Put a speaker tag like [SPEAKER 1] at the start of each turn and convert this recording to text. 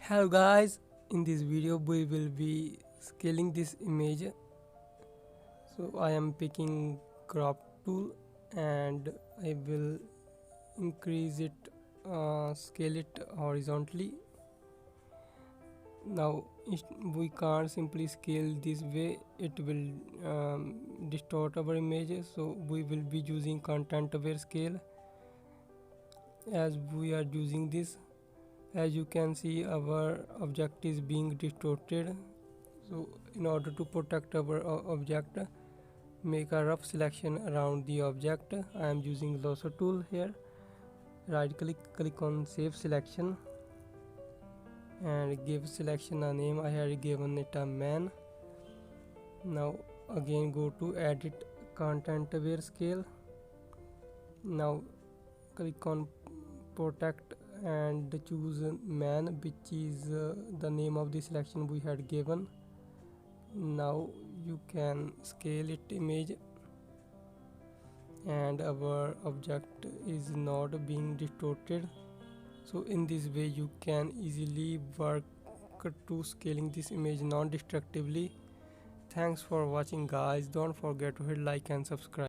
[SPEAKER 1] Hello guys, in this video we will be scaling this image. So I am picking crop tool and I will increase it, scale it horizontally. Now we can't simply scale this way, it will distort our images, so we will be using content aware scale as we are using this. As you can see, our object is being distorted, so in order to protect our object, make a rough selection around the object. I am using lasso tool here. Right click on save selection and give selection a name. I had given it a man. Now again go to edit content aware scale. Now click on protect and choose man, which is the name of the selection we had given. Now you can scale it image and our object is not being distorted. So in this way you can easily work to scaling this image non-destructively. Thanks for watching guys, don't forget to hit like and subscribe.